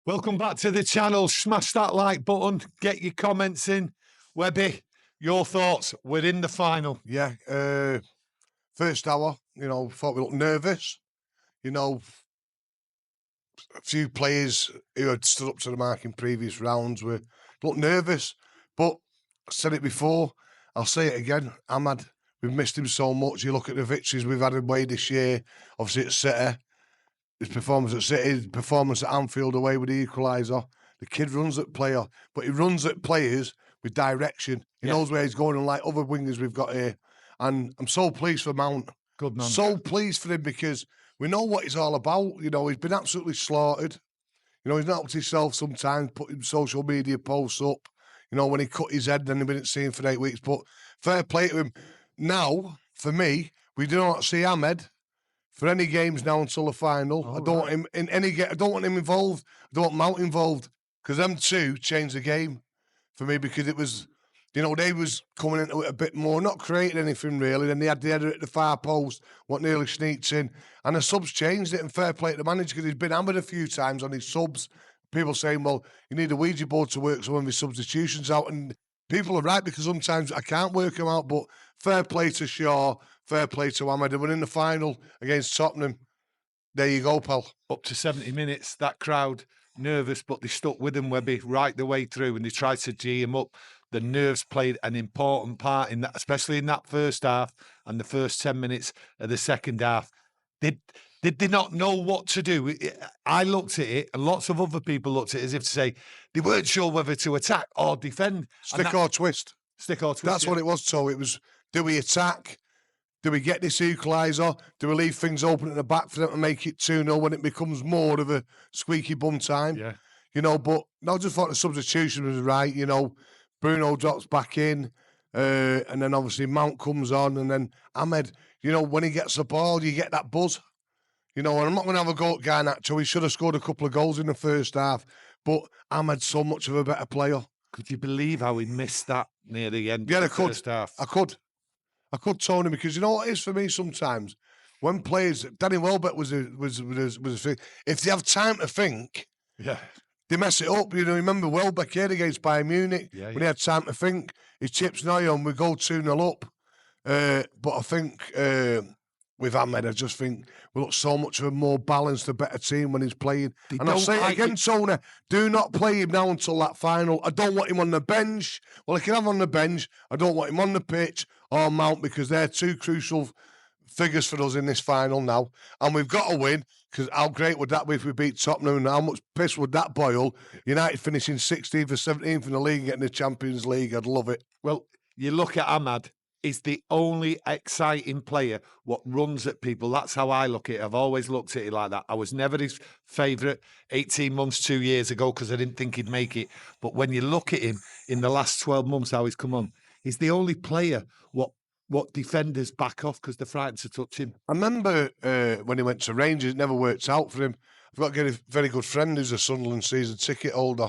Welcome back to the channel. Smash that like button. Get your comments in. Webby, your thoughts. We're in the final. Yeah, first hour, thought we looked nervous. A few players who had stood up to the mark in previous rounds looked nervous. But I said it before, I'll say it again. Ahmad, we've missed him so much. You look at the victories we've had away this year, obviously at City. His performance at City, his performance at Anfield away with the equaliser. The kid runs at player, but he runs at players with direction. He knows where he's going, unlike other wingers we've got here. And I'm so pleased for Mount. Good man. So pleased for him because we know what he's all about. He's been absolutely slaughtered. He's not up to himself sometimes, putting social media posts up. When he cut his head, then we didn't see him for 8 weeks. But fair play to him. Now, for me, we do not see Ahmad for any games now until the final. I don't want him in any game. I don't want him involved. I don't want Mount involved because them two changed the game for me because it was, they was coming into it a bit more, not creating anything really. Then they had the header at the far post, what nearly sneaks in, and the subs changed it. And fair play to the manager because he's been hammered a few times on his subs. People saying, well, you need a Ouija board to work some of his substitutions out, and people are right because sometimes I can't work them out. But fair play to Shaw. Fair play to Ahmad. We're in the final against Tottenham. There you go, pal. Up to 70 minutes, that crowd, nervous, but they stuck with him, Webby, right the way through, and they tried to G him up. The nerves played an important part in that, especially in that first half and the first 10 minutes of the second half. Did they not know what to do? I looked at it, and lots of other people looked at it as if to say they weren't sure whether to attack or defend. Stick or twist. Stick or twist. That's what it was, so it was, do we attack? Do we get this equaliser? Do we leave things open at the back for them to make it 2-0 when it becomes more of a squeaky bum time? Yeah. But I just thought the substitution was right. Bruno drops back in, and then obviously Mount comes on, and then Ahmed, when he gets the ball, you get that buzz. And I'm not going to have a go at Garnacho. He should have scored a couple of goals in the first half, but Ahmed's so much of a better player. Could you believe how he missed that near the end? Yeah, of the first half? I could, Tony, because you know what it is for me sometimes? When players, Danny Welbeck was a thing. If they have time to think, they mess it up. Remember Welbeck here against Bayern Munich when he had time to think. He chips Neuer and we go 2-0 up. But I think with Ahmed, I just think we look so much of a more balanced, a better team when he's playing. And I'll say it again, Tony, do not play him now until that final. I don't want him on the bench. Well, I can have him on the bench. I don't want him on the pitch or Mount because they're two crucial figures for us in this final now. And we've got to win because how great would that be if we beat Tottenham and how much piss would that boil? United finishing 16th or 17th in the league and getting the Champions League. I'd love it. Well, you look at Ahmad. He's the only exciting player what runs at people. That's how I look at it. I've always looked at it like that. I was never his favourite 18 months, 2 years ago because I didn't think he'd make it. But when you look at him in the last 12 months, how he's come on, he's the only player what defenders back off because they're frightened to touch him. I remember when he went to Rangers, it never worked out for him. I've got a very good friend who's a Sunderland season ticket holder.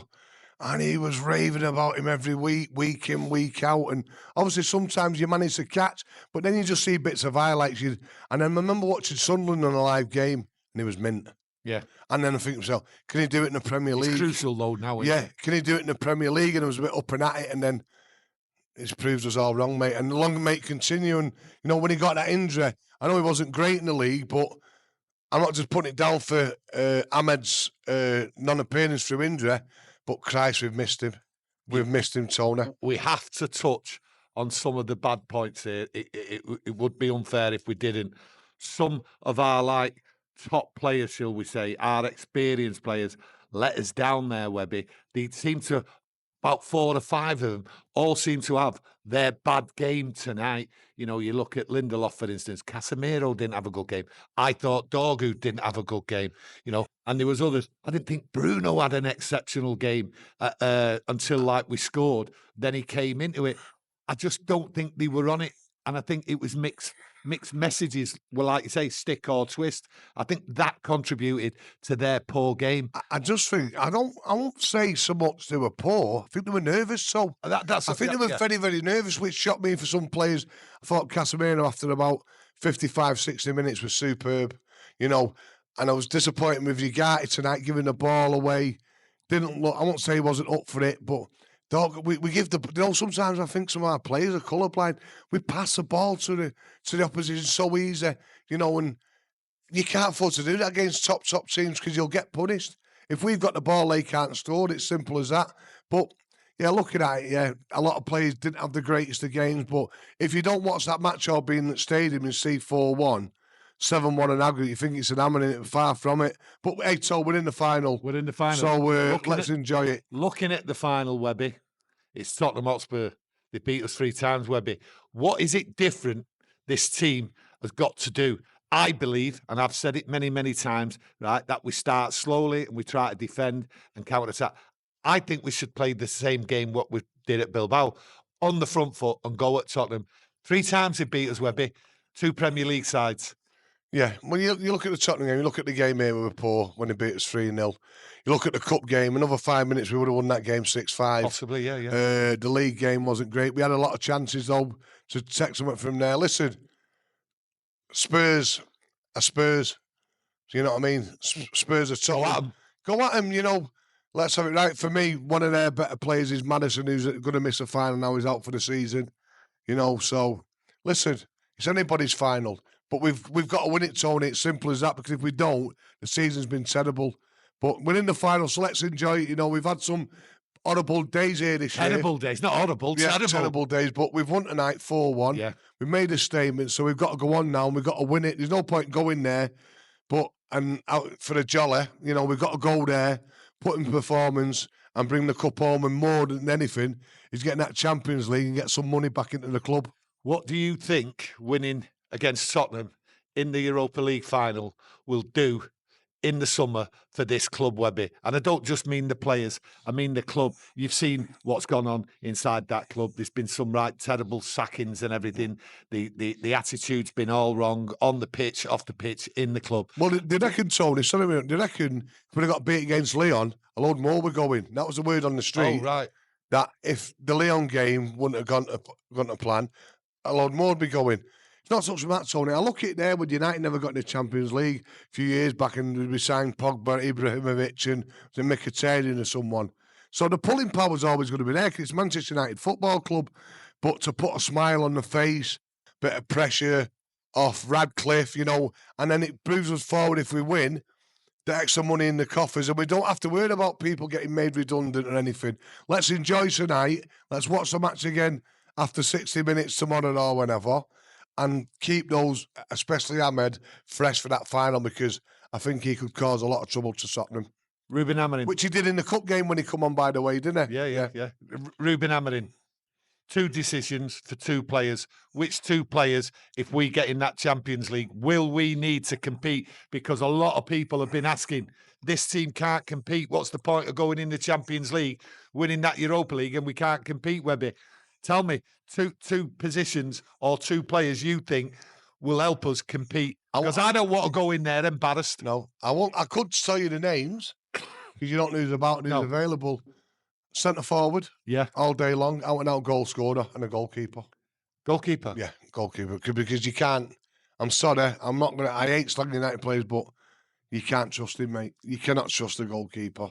And he was raving about him every week, week in, week out. And obviously sometimes you manage to catch, but then you just see bits of highlights. And then I remember watching Sunderland on a live game and he was mint. Yeah. And then I think to myself, can he do it in the Premier League? It's crucial though now, isn't it? Can he do it in the Premier League? And I was a bit up and at it. And then it's proved us all wrong, mate. And the longer mate continue. And, when he got that injury, I know he wasn't great in the league, but I'm not just putting it down for Ahmed's non-appearance through injury. But Christ, we've missed him. We've missed him, Tony. We have to touch on some of the bad points here. It would be unfair if we didn't. Some of our top players, shall we say, our experienced players, let us down there, Webby. They seem to, about 4 or 5 of them, all seem to have their bad game tonight. You look at Lindelof, for instance. Casemiro didn't have a good game. I thought Dorgu didn't have a good game, and there was others. I didn't think Bruno had an exceptional game until we scored. Then he came into it. I just don't think they were on it. And I think it was mixed messages. Well, like you say, stick or twist. I think that contributed to their poor game. I just think I won't say so much they were poor. I think they were nervous. So I think they were very, very nervous, which shocked me for some players. I thought Casemiro after about 55, 60 minutes was superb. And I was disappointed with Ugarte tonight, giving the ball away. didn't look. I won't say he wasn't up for it, but dog, we give the. You know, sometimes I think some of our players are colourblind. We pass the ball to the opposition so easy, you know, and you can't afford to do that against top teams because you'll get punished. If we've got the ball, they can't score. It's simple as that. But yeah, looking at it, yeah, a lot of players didn't have the greatest of games. But if you don't watch that match or be in the stadium and see 4-1, 7-1 and aggregate, you think it's an amateur, far from it. But hey, so we're in the final. We're in the final. So let's enjoy it. Looking at the final, Webby, it's Tottenham Hotspur. They beat us 3 times, Webby. What is it different this team has got to do? I believe, and I've said it many, many times, right, that we start slowly and we try to defend and counter-attack. I think we should play the same game what we did at Bilbao, on the front foot and go at Tottenham. 3 times they beat us, Webby. 2 Premier League sides. Yeah, when you look at the Tottenham game, you look at the game here we were poor when they beat us 3-0. You look at the cup game, another 5 minutes, we would have won that game 6-5. Possibly, yeah. The league game wasn't great. We had a lot of chances, though, to take something from there. Listen, Spurs are Spurs. You know what I mean? Spurs are Tottenham. Go at them, you know. Let's have it right. For me, one of their better players is Maddison, who's going to miss a final now. He's out for the season. You know, so listen, it's anybody's final. But we've got to win it, Tony. It's simple as that, because if we don't, the season's been terrible. But we're in the final, so let's enjoy it. You know, we've had some horrible days here this year. Terrible days, not horrible, yeah, terrible days. But we've won tonight 4-1. Yeah. We've made a statement, so we've got to go on now, and we've got to win it. There's no point going there, and out for the jolly. You know, we've got to go there, put in performance, and bring the cup home. And more than anything, is getting that Champions League and get some money back into the club. What do you think winning against Tottenham in the Europa League final will do in the summer for this club, Webby? And I don't just mean the players, I mean the club. You've seen what's gone on inside that club. There's been some right terrible sackings and everything. The attitude's been all wrong on the pitch, off the pitch, in the club. Well, they reckon, Tony, they reckon if we got beat against Leon, a load more were going. That was the word on the street. Oh, right. That if the Leon game wouldn't have gone to plan, a load more would be going. It's not such a matter, Tony. I look at it there with United never got in the Champions League a few years back, and we signed Pogba, Ibrahimovic, and Mkhitaryan or someone. So the pulling power is always going to be there, because it's Manchester United Football Club. But to put a smile on the face, bit of pressure off Radcliffe, you know, and then it moves us forward if we win, the extra money in the coffers, and we don't have to worry about people getting made redundant or anything. Let's enjoy tonight. Let's watch the match again after 60 minutes tomorrow or whenever, and keep those, especially Ahmad, fresh for that final, because I think he could cause a lot of trouble to Tottenham. Ruben Amorim. Which he did in the cup game when he come on, by the way, didn't he? Yeah. Ruben Amorim. 2 decisions for 2 players. Which 2 players, if we get in that Champions League, will we need to compete? Because a lot of people have been asking, this team can't compete. What's the point of going in the Champions League, winning that Europa League, and we can't compete, Webby? Tell me, two positions or 2 players you think will help us compete. Because I don't want to go in there embarrassed. No, I won't. I could tell you the names, because you don't know who's about and who's available. Centre forward, yeah, all day long, out and out goal scorer, and a goalkeeper. Goalkeeper, yeah, goalkeeper. Because you can't. I'm sorry, I'm not gonna. I hate slagging United players, but you can't trust him, mate. You cannot trust a goalkeeper.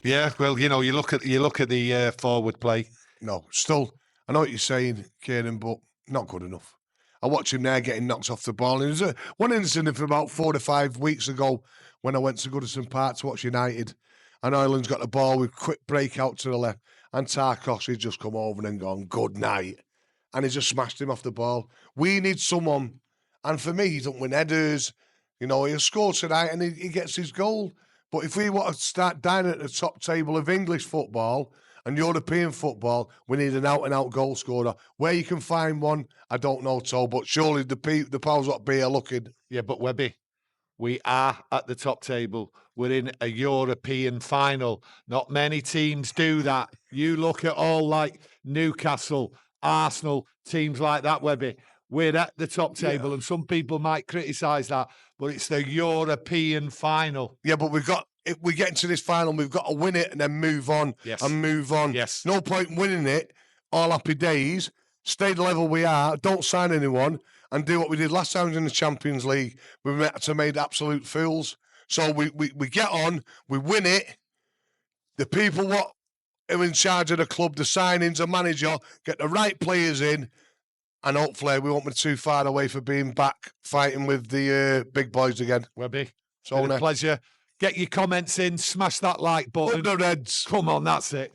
Yeah, well, you know, you look at the forward play. No, still, I know what you're saying, Kieran, but not good enough. I watch him there getting knocked off the ball. And there's one incident from about 4 to 5 weeks ago when I went to Goodison Park to watch United, and Ireland's got the ball with quick breakout to the left, and Tarkos, he's just come over and gone, good night. And he just smashed him off the ball. We need someone, and for me, he don't win headers. You know, he'll score tonight and he gets his goal. But if we want to start dining at the top table of English football and European football, we need an out-and-out goal scorer. Where you can find one, I don't know, Toe, but surely the powers that be are looking. Yeah, but Webby, we are at the top table. We're in a European final. Not many teams do that. You look at all like Newcastle, Arsenal, teams like that, Webby. We're at the top table, and some people might criticise that, but it's the European final. Yeah, but if we get into this final, we've got to win it and then move on. Yes. And move on. Yes. No point winning it, all happy days, stay the level we are, don't sign anyone, and do what we did last time in the Champions League. We made absolute fools. So we get on, we win it. The people what are in charge of the club, the signings, the manager, get the right players in, and hopefully we won't be too far away for being back fighting with the big boys again. Webby, So a pleasure. Get your comments in, smash that like button. Up the Reds. Come on, that's it.